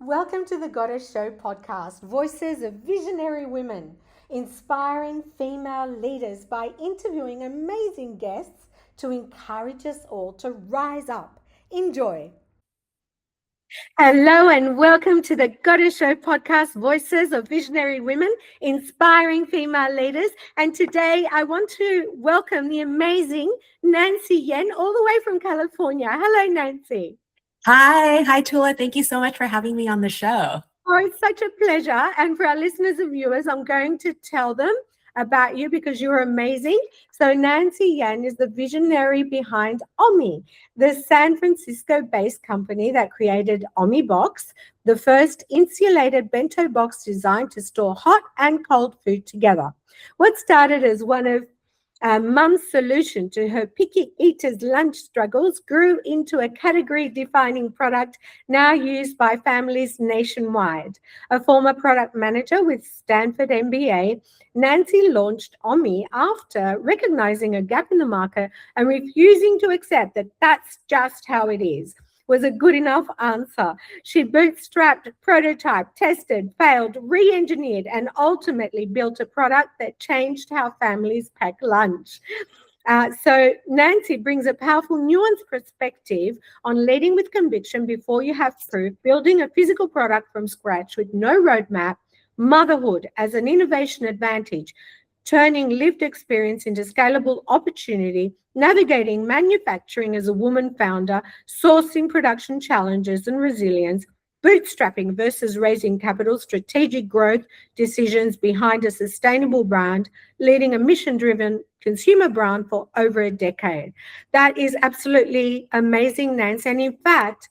Welcome to the Goddess Show podcast, voices of visionary women, inspiring female leaders by interviewing amazing guests to encourage us all to rise up. Enjoy. Hello and welcome to the Goddess Show podcast, voices of visionary women, inspiring female leaders. And today I want to welcome the amazing Nancy Yen all the way from California. Hello, Nancy. Hi, Tula. Thank you so much for having me on the show. Oh, it's such a pleasure. And for our listeners and viewers, I'm going to tell them about you because you're amazing. So Nancy Yan is the visionary behind Omie, the San Francisco-based company that created OmieBox, the first insulated bento box designed to store hot and cold food together. What started as one of Mum's solution to her picky eaters' lunch struggles grew into a category-defining product now used by families nationwide. A former product manager with Stanford MBA, Nancy launched Omie after recognizing a gap in the market and refusing to accept that that's just how it is. Was a good enough answer. She bootstrapped, prototyped, tested, failed, re-engineered, and ultimately built a product that changed how families pack lunch. So Nancy brings a powerful, nuanced perspective on leading with conviction before you have proof, building a physical product from scratch with no roadmap, motherhood as an innovation advantage, turning lived experience into scalable opportunity, navigating manufacturing as a woman founder, sourcing production challenges and resilience, bootstrapping versus raising capital, strategic growth decisions behind a sustainable brand, leading a mission-driven consumer brand for over a decade. That is absolutely amazing, Nancy. And in fact,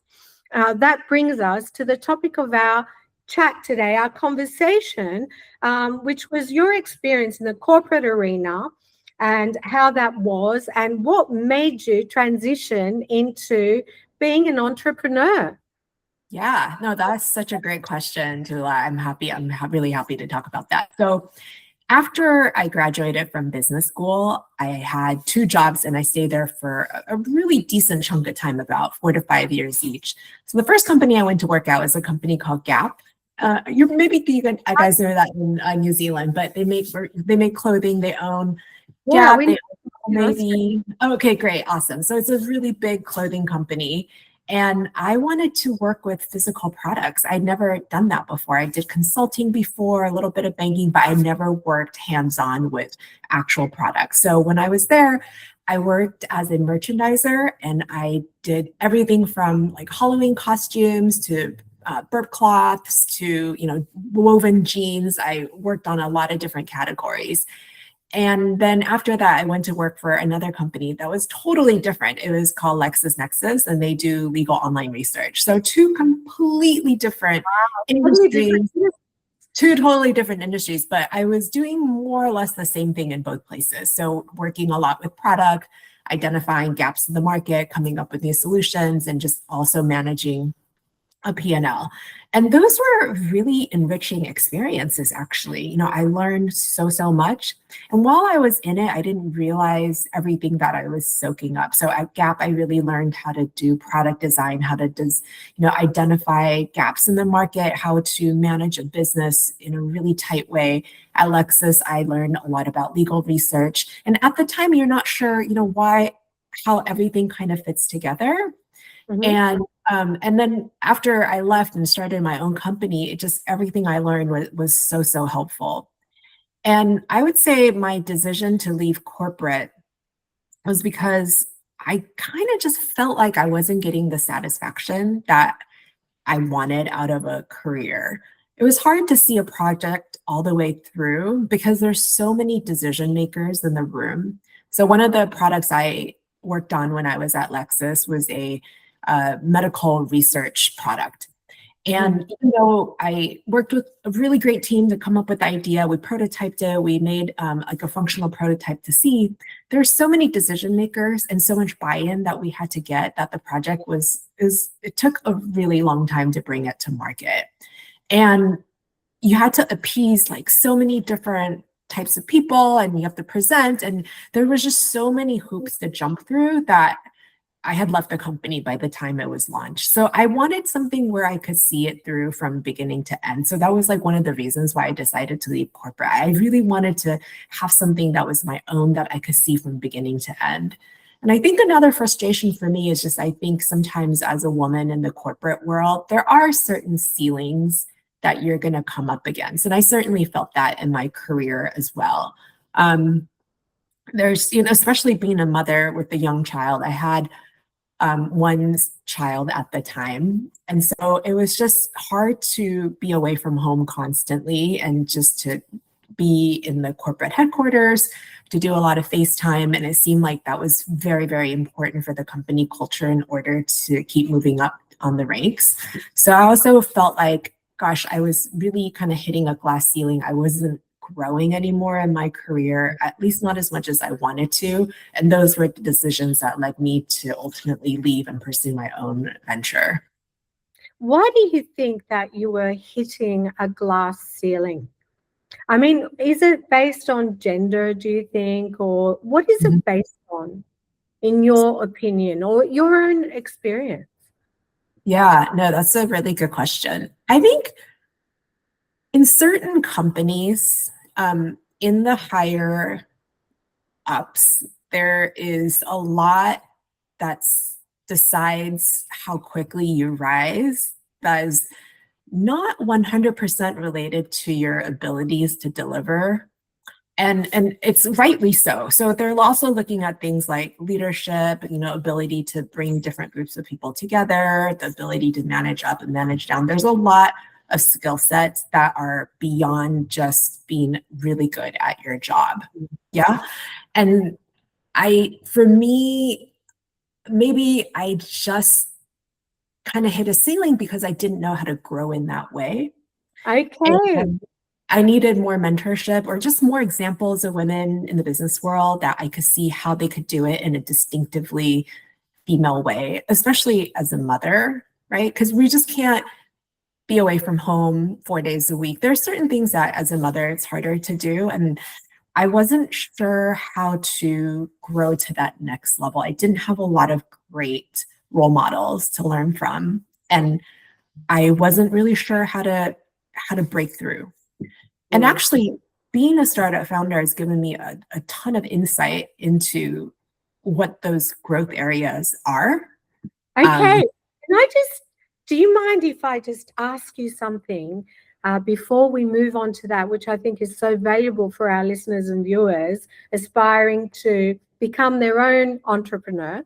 that brings us to the topic of our chat today, our conversation, which was your experience in the corporate arena and how that was and what made you transition into being an entrepreneur. Yeah, no, that's such a great question, Tula. I'm really happy to talk about that. So after I graduated from business school, I had 2 jobs and I stayed there for a really decent chunk of time, about 4 to 5 years each. So the first company I went to work at was a company called Gap. You guys know that in New Zealand, but they make clothing. They own Gap. They own Omie. Okay, great, awesome. So it's a really big clothing company, and I wanted to work with physical products. I'd never done that before. I did consulting before, a little bit of banking, but I never worked hands-on with actual products. So when I was there, I worked as a merchandiser, and I did everything from like Halloween costumes to burp cloths to, woven jeans. I worked on a lot of different categories. And then after that, I went to work for another company that was totally different. It was called LexisNexis, and they do legal online research. So 2 completely different industries, 2 totally different industries, but I was doing more or less the same thing in both places. So working a lot with product, identifying gaps in the market, coming up with new solutions, and just also managing a P&L. And those were really enriching experiences, actually. I learned so much. And while I was in it, I didn't realize everything that I was soaking up. So at Gap, I really learned how to do product design, how to identify gaps in the market, how to manage a business in a really tight way. At Lexis, I learned a lot about legal research. And at the time, you're not sure, how everything kind of fits together. Mm-hmm. And then after I left and started my own company, everything I learned was so helpful. And I would say my decision to leave corporate was because I kind of just felt like I wasn't getting the satisfaction that I wanted out of a career. It was hard to see a project all the way through because there's so many decision makers in the room. So one of the products I worked on when I was at Lexis was a medical research product. And even though I worked with a really great team to come up with the idea, we prototyped it, we made like a functional prototype to see, there's so many decision makers and so much buy-in that we had to get that the project it took a really long time to bring it to market. And you had to appease like so many different types of people, and you have to present, and there was just so many hoops to jump through that I had left the company by the time it was launched. So I wanted something where I could see it through from beginning to end. So that was like one of the reasons why I decided to leave corporate. I really wanted to have something that was my own that I could see from beginning to end. And I think another frustration for me is just, I think sometimes as a woman in the corporate world, there are certain ceilings that you're going to come up against. And I certainly felt that in my career as well. There's, especially being a mother with a young child, I had one child at the time. And so it was just hard to be away from home constantly and just to be in the corporate headquarters, to do a lot of FaceTime. And it seemed like that was very, very important for the company culture in order to keep moving up on the ranks. So I also felt like, gosh, I was really kind of hitting a glass ceiling. I wasn't growing anymore in my career, at least not as much as I wanted to. And those were the decisions that led me to ultimately leave and pursue my own venture. Why do you think that you were hitting a glass ceiling? I mean, is it based on gender, do you think, or what is it based on, in your opinion, or your own experience? Yeah, no, that's a really good question. I think in certain companies, in the higher ups, there is a lot that decides how quickly you rise that is not 100% related to your abilities to deliver. And it's rightly so. So they're also looking at things like leadership, ability to bring different groups of people together, the ability to manage up and manage down. There's a lot of skill sets that are beyond just being really good at your job. Yeah. And for me, maybe I just kind of hit a ceiling because I didn't know how to grow in that way. Okay. And I needed more mentorship or just more examples of women in the business world that I could see how they could do it in a distinctively female way, especially as a mother, right? Because we just can't be away from home 4 days a week. There are certain things that as a mother, it's harder to do. And I wasn't sure how to grow to that next level. I didn't have a lot of great role models to learn from. And I wasn't really sure how to break through. And actually, being a startup founder has given me a ton of insight into what those growth areas are. Okay. Do you mind if I just ask you something before we move on to that, which I think is so valuable for our listeners and viewers aspiring to become their own entrepreneur?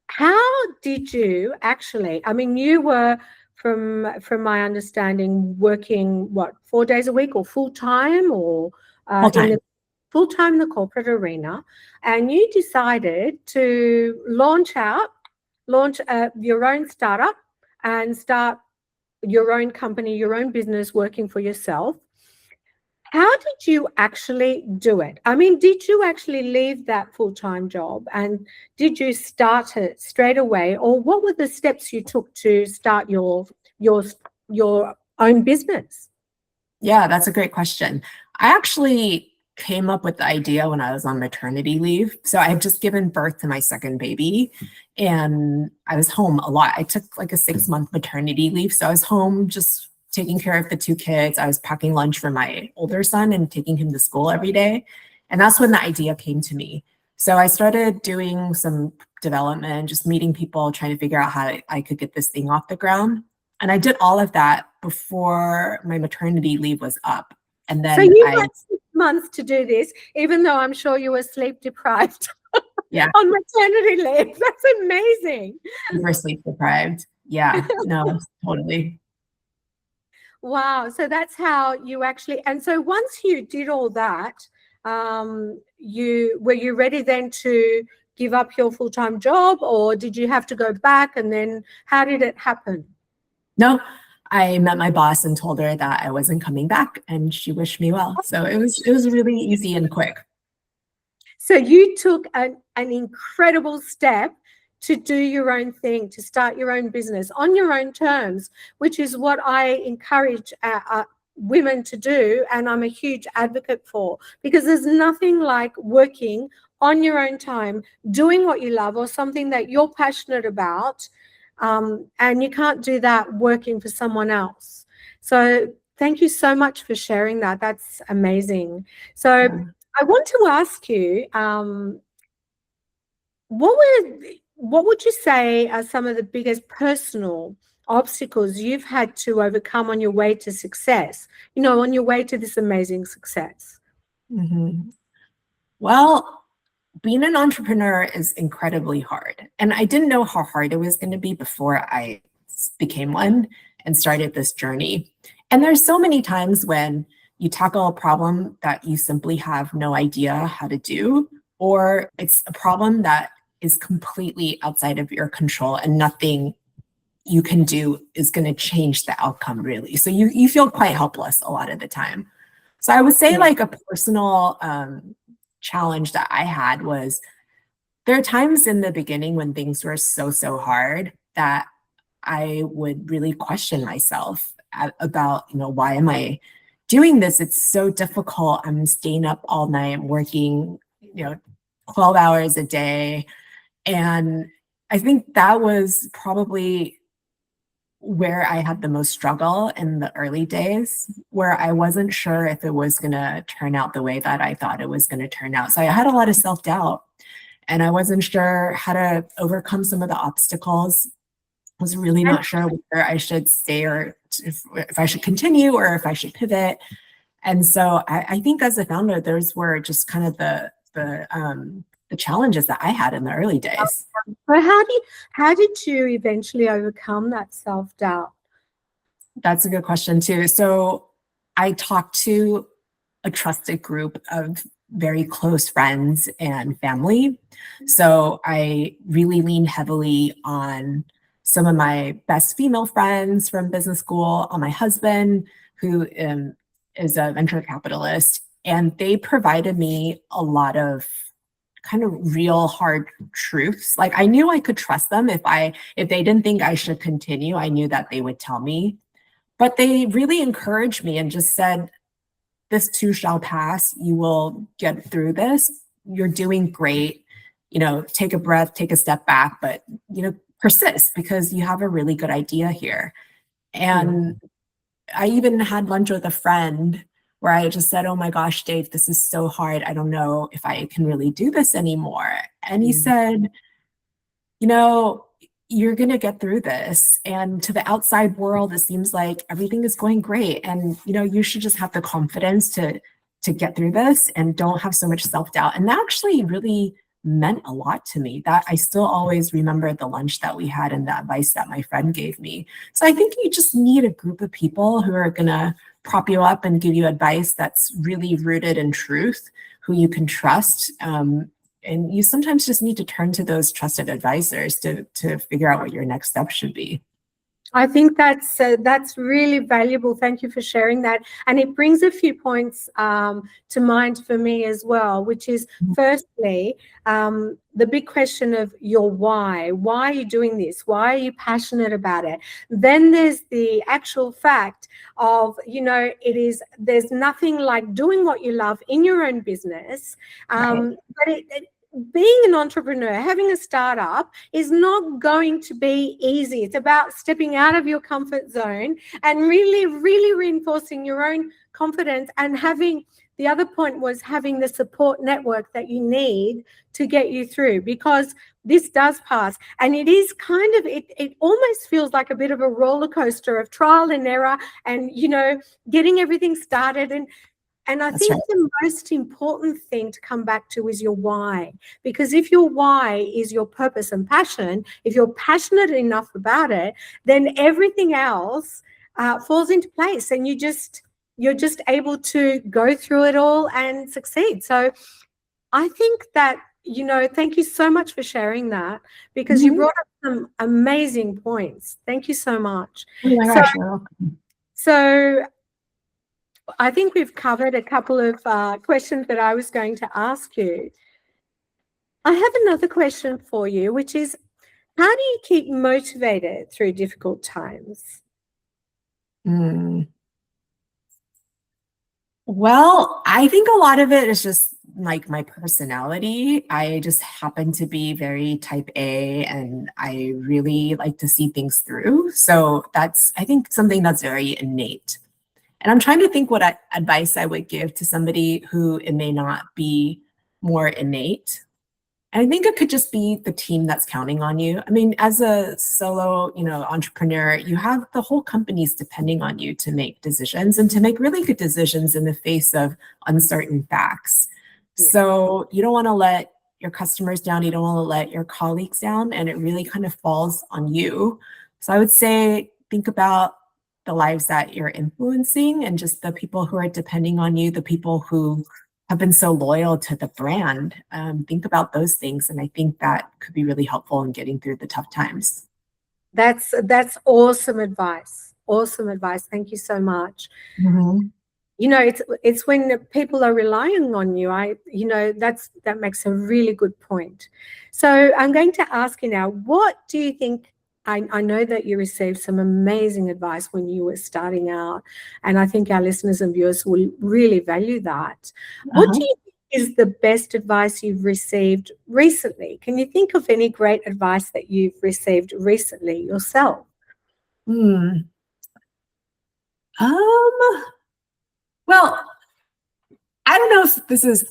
How did you actually, I mean, you were, from my understanding, working 4 days a week or full-time, or full-time in the corporate arena, and you decided to launch your own startup and start your own company, your own business, working for yourself. How did you actually do it? I mean, did you actually leave that full-time job, and did you start it straight away, or what were the steps you took to start your own business? Yeah, that's a great question. I actually came up with the idea when I was on maternity leave. So I had just given birth to my second baby and I was home a lot. I took like a 6-month maternity leave. So I was home just taking care of the 2 kids. I was packing lunch for my older son and taking him to school every day. And that's when the idea came to me. So I started doing some development, just meeting people, trying to figure out how I could get this thing off the ground. And I did all of that before my maternity leave was up. And then so you had 6 months to do this, even though I'm sure you were sleep deprived on maternity leave. That's amazing. You were sleep deprived. Yeah, no, totally. Wow. So that's how you actually, and so once you did all that, were you ready then to give up your full-time job, or did you have to go back, and then how did it happen? No, I met my boss and told her that I wasn't coming back, and she wished me well. So it was really easy and quick. So you took an incredible step to do your own thing, to start your own business on your own terms, which is what I encourage women to do, and I'm a huge advocate for, because there's nothing like working on your own time, doing what you love or something that you're passionate about. And you can't do that working for someone else. So thank you so much for sharing that. That's amazing. So Yeah. I want to ask you, what would you say are some of the biggest personal obstacles you've had to overcome on your way to success, on your way to this amazing success? Mm-hmm. Well, being an entrepreneur is incredibly hard. And I didn't know how hard it was going to be before I became one and started this journey. And there's so many times when you tackle a problem that you simply have no idea how to do, or it's a problem that is completely outside of your control and nothing you can do is going to change the outcome really. So you feel quite helpless a lot of the time. So I would say like a personal challenge that I had was there are times in the beginning when things were so hard that I would really question myself about, why am I doing this? It's so difficult. I'm staying up all night working, 12 hours a day. And I think that was probably where I had the most struggle in the early days, where I wasn't sure if it was going to turn out the way that I thought it was going to turn out. So I had a lot of self-doubt and I wasn't sure how to overcome some of the obstacles. I was really not sure whether I should stay or if I should continue or if I should pivot. And so I think as a founder, those were just kind of the challenges that I had in the early days. So how did you eventually overcome that self-doubt? That's a good question too. So I talked to a trusted group of very close friends and family. So I really leaned heavily on some of my best female friends from business school, on my husband, who is a venture capitalist, and they provided me a lot of kind of real hard truths. Like I knew I could trust them if they didn't think I should continue, I knew that they would tell me. But they really encouraged me and just said, this too shall pass. You will get through this. You're doing great. Take a breath, take a step back, but persist because you have a really good idea here. And I even had lunch with a friend where I just said, oh my gosh, Dave, this is so hard. I don't know if I can really do this anymore. And he said, you're going to get through this. And to the outside world, it seems like everything is going great. And, you should just have the confidence to get through this and don't have so much self-doubt. And that actually really meant a lot to me. That I still always remember the lunch that we had and the advice that my friend gave me. So I think you just need a group of people who are going to prop you up and give you advice that's really rooted in truth, who you can trust. And you sometimes just need to turn to those trusted advisors to figure out what your next step should be. I think that's really valuable. Thank you for sharing that. And it brings a few points to mind for me as well, which is firstly, the big question of your why. Why are you doing this? Why are you passionate about it? Then there's the actual fact of, there's nothing like doing what you love in your own business. Right. But being an entrepreneur, having a startup is not going to be easy. It's about stepping out of your comfort zone and really, really reinforcing your own confidence and the other point was having the support network that you need to get you through, because this does pass. And it is kind of, it almost feels like a bit of a roller coaster of trial and error and, getting everything started. And I think the most important thing to come back to is your why. Because if your why is your purpose and passion, if you're passionate enough about it, then everything else falls into place and you're just able to go through it all and succeed. So I think that, thank you so much for sharing that, because you brought up some amazing points. Thank you so much. Oh my gosh, you're welcome. So I think we've covered a couple of questions that I was going to ask you. I have another question for you, which is, how do you keep motivated through difficult times? Well, I think a lot of it is just like my personality. I just happen to be very type A, and I really like to see things through. So that's, I think, something that's very innate. And I'm trying to think what advice I would give to somebody who it may not be more innate. And I think it could just be the team that's counting on you. I mean, as a solo, entrepreneur, you have the whole company's depending on you to make decisions and to make really good decisions in the face of uncertain facts. Yeah. So you don't want to let your customers down. You don't want to let your colleagues down, and it really kind of falls on you. So I would say, think about the lives that you're influencing and just the people who are depending on you, the people who have been so loyal to the brand. Think about those things. And I think that could be really helpful in getting through the tough times. That's awesome advice. Awesome advice. Thank you so much. Mm-hmm. It's when people are relying on you. That makes a really good point. So I'm going to ask you now, what do you think? I know that you received some amazing advice when you were starting out, and I think our listeners and viewers will really value that. What do you think is the best advice you've received recently? Can you think of any great advice that you've received recently yourself? Well, I don't know if this is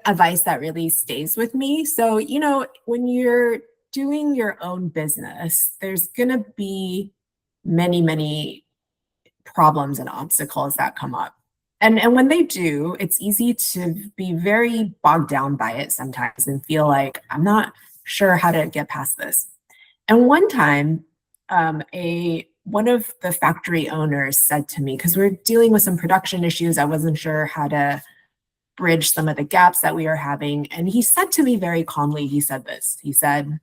advice that really stays with me. So, when you're doing your own business, there's going to be many, many problems and obstacles that come up. And when they do, it's easy to be very bogged down by it sometimes and feel like, I'm not sure how to get past this. And one time, one of the factory owners said to me, because we're dealing with some production issues, I wasn't sure how to bridge some of the gaps that we are having. And he said to me very calmly, he said this, he said,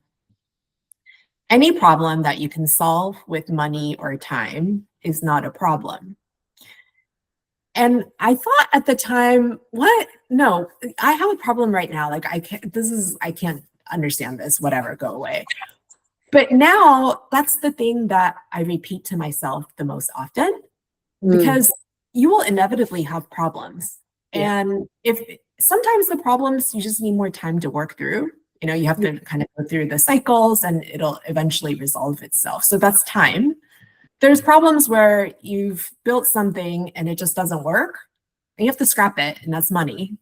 any problem that you can solve with money or time is not a problem. And I thought at the time, what? No, I have a problem right now. Like, I can't understand this, whatever, go away. But now that's the thing that I repeat to myself the most often, because you will inevitably have problems. Yeah. And if sometimes the problems, you just need more time to work through. You have to kind of go through the cycles and it'll eventually resolve itself. So that's time. There's problems where you've built something and it just doesn't work, and you have to scrap it, and that's money.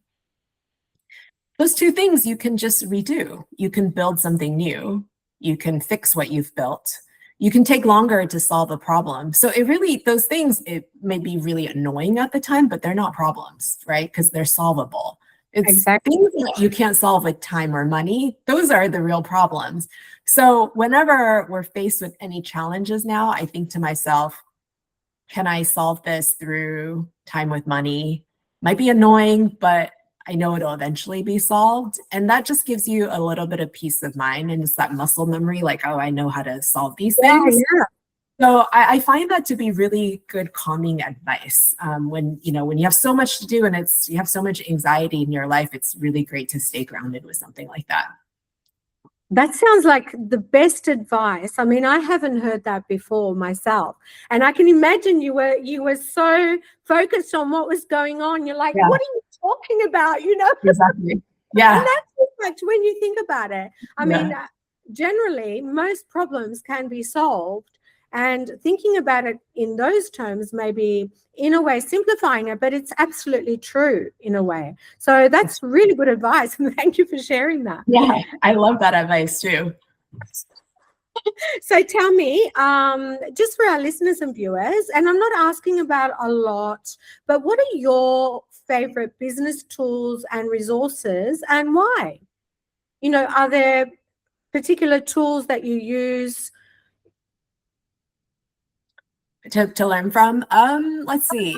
Those two things you can just redo. You can build something new. You can fix what you've built. You can take longer to solve a problem. So those things, it may be really annoying at the time, but they're not problems, right? Because they're solvable. It's exactly things that you can't solve with time or money. Those are the real problems. So whenever we're faced with any challenges now, I think to myself, can I solve this through time with money? Might be annoying, but I know it'll eventually be solved. And that just gives you a little bit of peace of mind. And it's that muscle memory, like, oh, I know how to solve these things. Yeah. So I find that to be really good calming advice. When you have so much to do and you have so much anxiety in your life, it's really great to stay grounded with something like that. That sounds like the best advice. I mean, I haven't heard that before myself. And I can imagine you were so focused on what was going on. You're like, what are you talking about? Exactly. Yeah. And that's in fact, when you think about it, I mean, generally, most problems can be solved. And thinking about it in those terms may be, in a way, simplifying it, but it's absolutely true in a way. So that's really good advice. And thank you for sharing that. Yeah, I love that advice too. So tell me, just for our listeners and viewers, and I'm not asking about a lot, but what are your favorite business tools and resources, and why? Are there particular tools that you use to learn from? Let's see.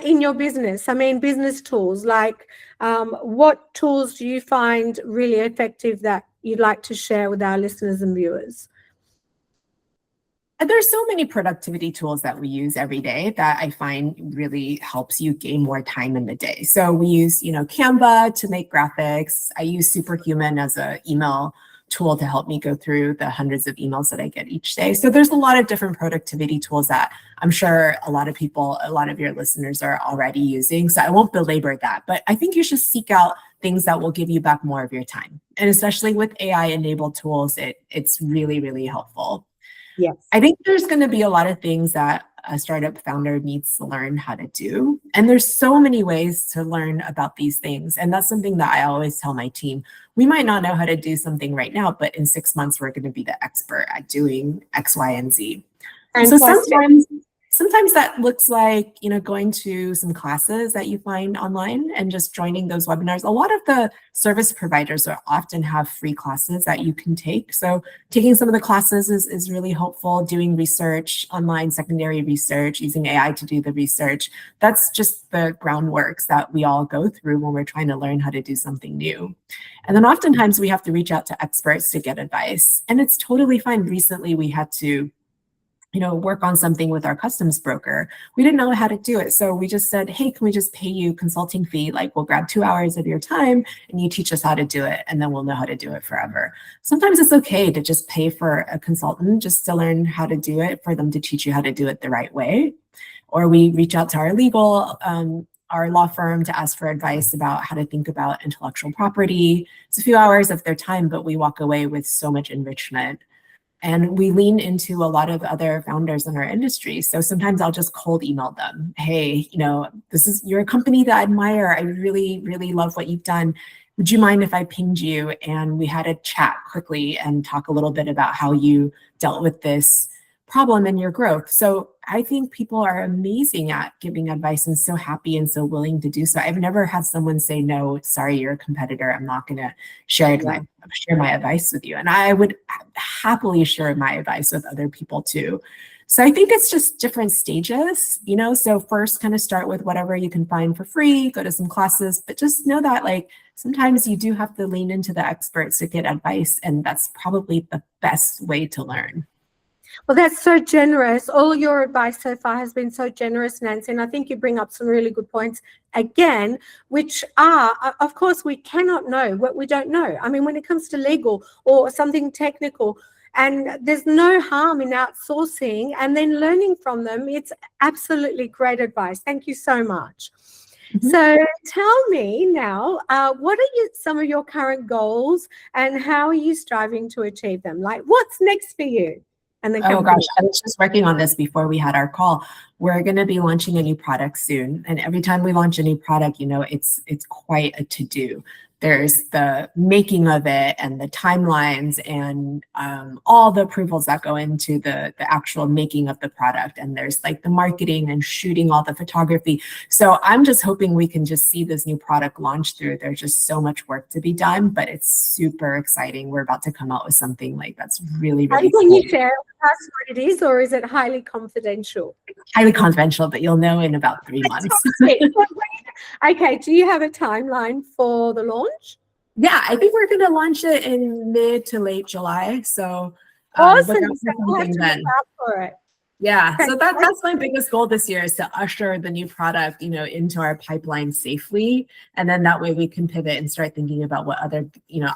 In your business, I mean, business tools, like what tools do you find really effective that you'd like to share with our listeners and viewers? There's so many productivity tools that we use every day that I find really helps you gain more time in the day. So we use, Canva to make graphics. I use Superhuman as an email tool to help me go through the hundreds of emails that I get each day. So there's a lot of different productivity tools that I'm sure a lot of your listeners are already using. So I won't belabor that, but I think you should seek out things that will give you back more of your time. And especially with AI enabled tools, it's really, really helpful. Yes. I think there's going to be a lot of things that a startup founder needs to learn how to do. And there's so many ways to learn about these things. And that's something that I always tell my team. We might not know how to do something right now, but in 6 months, we're going to be the expert at doing X, Y, and Z. And so sometimes that looks like, going to some classes that you find online and just joining those webinars. A lot of the service providers often have free classes that you can take. So taking some of the classes is really helpful. Doing research, online secondary research, using AI to do the research. That's just the groundworks that we all go through when we're trying to learn how to do something new. And then oftentimes we have to reach out to experts to get advice. And it's totally fine. Recently, we had to work on something with our customs broker. We didn't know how to do it. So we just said, hey, can we just pay you consulting fee? Like we'll grab 2 hours of your time and you teach us how to do it. And then we'll know how to do it forever. Sometimes it's okay to just pay for a consultant just to learn how to do it, for them to teach you how to do it the right way. Or we reach out to our law firm to ask for advice about how to think about intellectual property. It's a few hours of their time, but we walk away with so much enrichment. And we lean into a lot of other founders in our industry. So sometimes I'll just cold email them. Hey, you're a company that I admire. I really, really love what you've done. Would you mind if I pinged you and we had a chat quickly and talk a little bit about how you dealt with this problem in your growth? So I think people are amazing at giving advice and so happy and so willing to do so. I've never had someone say, no, sorry, you're a competitor. I'm not going to share my advice with you. And I would happily share my advice with other people too. So I think it's just different stages, so first kind of start with whatever you can find for free, go to some classes, but just know that sometimes you do have to lean into the experts to get advice. And that's probably the best way to learn. Well, that's so generous. All your advice so far has been so generous, Nancy. And I think you bring up some really good points again, which are, of course, we cannot know what we don't know. I mean, when it comes to legal or something technical, and there's no harm in outsourcing and then learning from them. It's absolutely great advice. Thank you so much. Mm-hmm. So tell me now, what are some of your current goals and how are you striving to achieve them? What's next for you? Oh gosh, I was just working on this before we had our call. We're going to be launching a new product soon. And every time we launch a new product, it's quite a to-do. There's the making of it and the timelines and all the approvals that go into the actual making of the product. And there's the marketing and shooting all the photography. So I'm just hoping we can just see this new product launch through. There's just so much work to be done, but it's super exciting. We're about to come out with something that's really, really cool. Can you share with us what it is, or is it highly confidential? Highly confidential, but you'll know in about 3 months. Okay, do you have a timeline for the launch? Yeah, I think we're going to launch it in mid to late July. So awesome. We'll have to look out for it. Yeah, so that's my biggest goal this year, is to usher the new product, into our pipeline safely, and then that way we can pivot and start thinking about what other,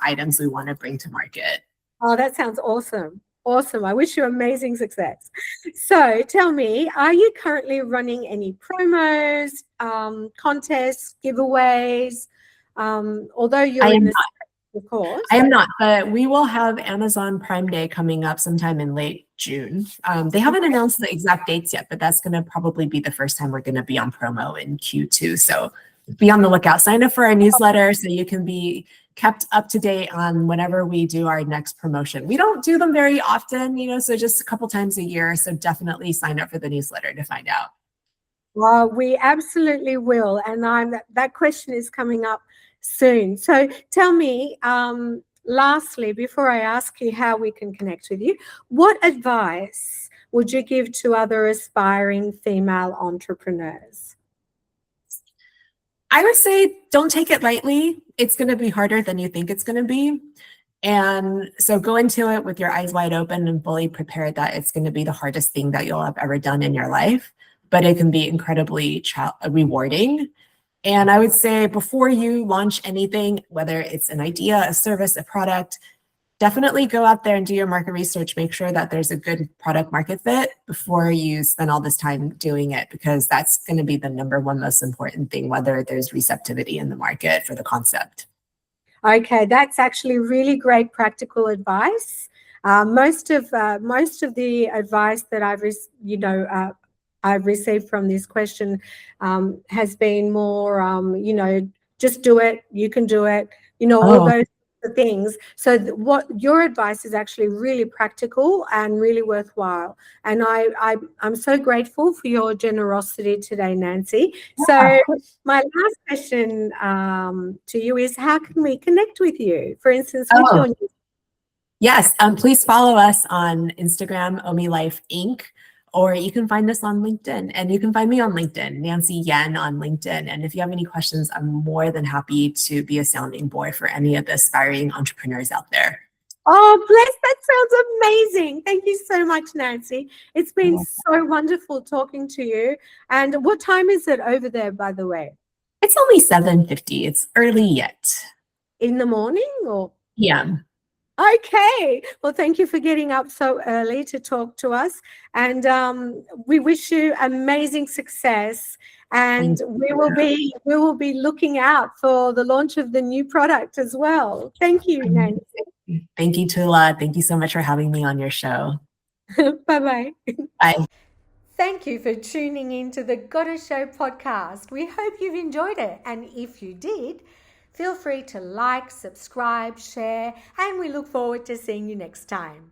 items we want to bring to market. Oh, that sounds awesome. Awesome. I wish you amazing success. So tell me, are you currently running any promos, contests, giveaways? Although you're in this, of course. I am not, but we will have Amazon Prime Day coming up sometime in late June. They haven't announced the exact dates yet, but that's going to probably be the first time we're going to be on promo in Q2. So be on the lookout. Sign up for our newsletter so you can be kept up to date on whenever we do our next promotion. We don't do them very often, so just a couple times a year. So definitely sign up for the newsletter to find out. Well, we absolutely will. And that question is coming up soon. So tell me, lastly, before I ask you how we can connect with you, what advice would you give to other aspiring female entrepreneurs? I would say don't take it lightly. It's going to be harder than you think it's going to be. And so go into it with your eyes wide open and fully prepared that it's going to be the hardest thing that you'll have ever done in your life, but it can be incredibly rewarding. And I would say before you launch anything, whether it's an idea, a service, a product, definitely go out there and do your market research. Make sure that there's a good product market fit before you spend all this time doing it, because that's going to be the number one most important thing, whether there's receptivity in the market for the concept. Okay, that's actually really great practical advice. Most of the advice that I've received from this question has been more, just do it, you can do it, all those things. So what your advice is actually really practical and really worthwhile. And I'm so grateful for your generosity today, Nancy. So my last question to you is, how can we connect with you? For instance, with your Yes, please follow us on Instagram, Omie Life Inc., or you can find us on LinkedIn, and you can find me on LinkedIn, Nancy Yen on LinkedIn. And if you have any questions, I'm more than happy to be a sounding board for any of the aspiring entrepreneurs out there. Oh, bless, that sounds amazing. Thank you so much, Nancy. It's been so wonderful talking to you. And what time is it over there, by the way? It's only 7:50. It's early yet. In the morning or? Yeah. Okay. Well, thank you for getting up so early to talk to us. And we wish you amazing success. And we will be looking out for the launch of the new product as well. Thank you, Nancy. Thank you, Tula. Thank you so much for having me on your show. Bye-bye. Bye. Thank you for tuning in to the Gotta Show podcast. We hope you've enjoyed it. And if you did, feel free to like, subscribe, share, and we look forward to seeing you next time.